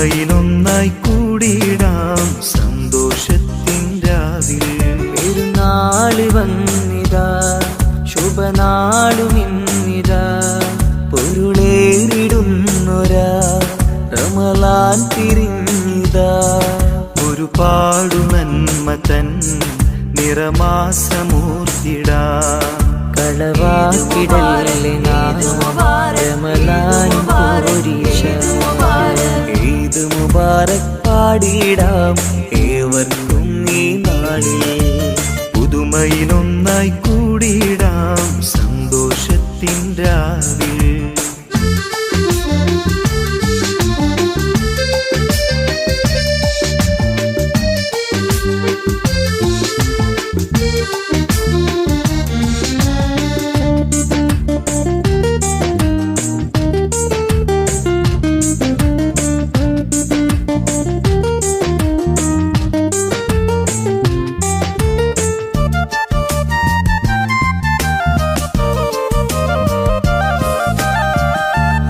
പുതുമയിലൊന്നായി കൂടിയിടാം സന്തോഷത്തിൻ രാവിൽ. പെരുന്നാള് വന്നിതാ ശുഭനാളുമിന്നിതാ പൊരുളേറിടുന്നൊരാ റമളാൻ പിരിഞ്ഞിതാ. ഒരുപാടു നന്മ തൻ നിറമാസമൂർത്തിടാം. കളവാക്കിടല്ലേ റമളാൻ പോരീശ. ഈദ് മുബാറക് പാടിയിടാം ഏവർക്കും ഈ നാളിൽ. പുതുമയിലൊന്നായി കൂടിയിടാം സന്തോഷത്തിൻ രാവിൽ.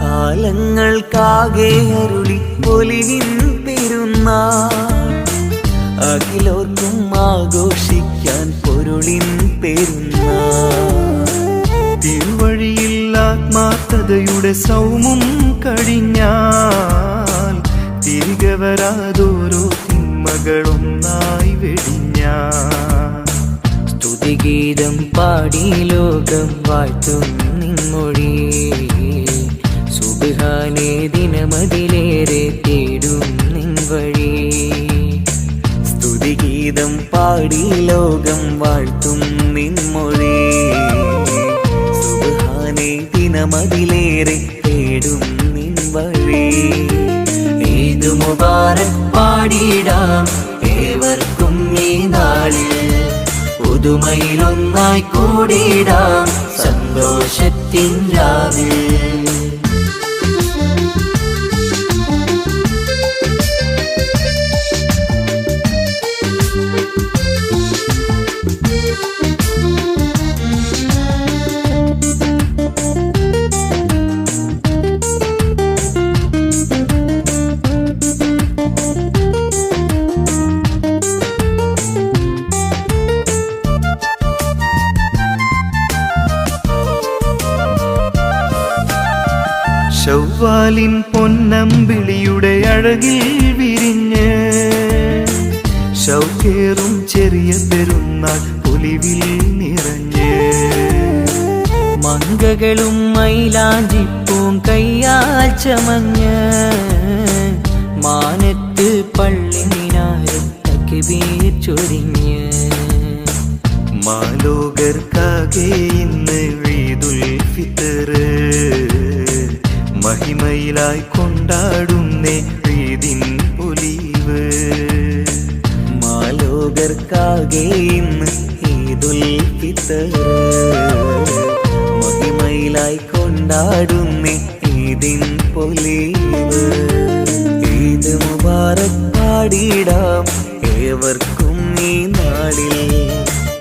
കാലങ്ങൾക്കാകെ അരുളി പൊലിവിൻ പെരുന്നാൾ. അഖിലോർക്കും ആഘോഷിക്കാൻ പൊരുളിൻ പെരുന്നാൾ. തിരുവഴിയിൽ ആത്മാർത്ഥതയുടെ സൗമും കഴിഞ്ഞാൽ തിരികെ വരാതോരോ തിന്മകളൊന്നായി വെടിഞ്ഞാൽ. സ്തുതിഗീതം പാടി ലോകം വാഴ്ത്തും നിൻമൊഴി. സുബ്ഹാനേ ദിനമതിലേറെ തേടും നിൻ വഴി. സ്തുതിഗീതം പാടി ലോകം വാഴ്ത്തും നിൻമൊഴി. സുബ്ഹാനേ ദിനമതിലേറെ തേടും നിൻ വഴി. ഈദ് മുബാറക് പാടിയിടാം ഏവർക്കും ഈ നാളിൽ. പുതുമയിലൊന്നായി കൂടിയിടാം സന്തോഷത്തിൻ രാവിൽ. ശവ്വാലിൻ പൊന്നമ്പിളിയുടെ അഴകിൽ വിരിഞ്ഞ് ശൗക്കേറും ചെറിയ പെരുന്നാൾ പൊലിവിൽ നിറഞ്ഞ്. മങ്കകളും മൈലാഞ്ചിപ്പൂം കയ്യാൽ ചമഞ്ഞ് മാനത്ത് പള്ളി മിനാരം തക്ബീർ ചൊരിഞ്ഞ്. മാലോകർക്കാകെ ഇന്ന് ഈദുൽ ഫിത്ർ. മഹിമയിലായി കൊണ്ടാടുന്നേ ഈദിൻ പൊലിവ്. മാലോകർക്കാകെ ഇന്ന് ഈദുൽ ഫിത്ർ. മഹിമയിലായി കൊണ്ടാടുന്നേ ഈദിൻ പൊലിവ്. ഈദ് മുബാറക് പാടിയിടാം ഏവർക്കും ഈ നാളിൽ.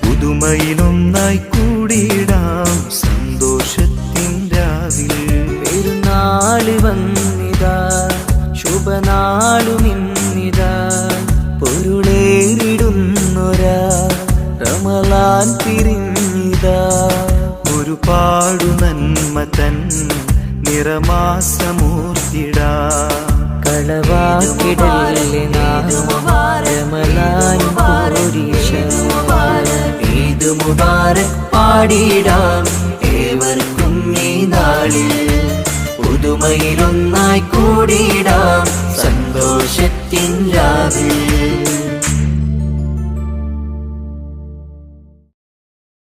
പുതുമയിലൊന്നായി കൂടിയിടാം സന്തോഷത്തിൻ രാവിൽ. പെരുന്നാള് വന്നിതാ ശുഭനാളുമിന്നിതാ പൊരുളേറിടുന്നൊരാ റമളാൻ പിരിഞ്ഞിതാ. ഒരുപാടു നന്മ തൻ നിറമാസമൂർത്തിടാം. കളവാക്കിടല്ലേ റമളാൻ പോരീശ. ഈദ് മുബാറക് പാടിയിടാം ഏവർക്കും ഈ നാളിൽ. പുതുമയിലൊന്നായി കൂടിയിടാം സന്തോഷത്തിൻ രാവിൽ.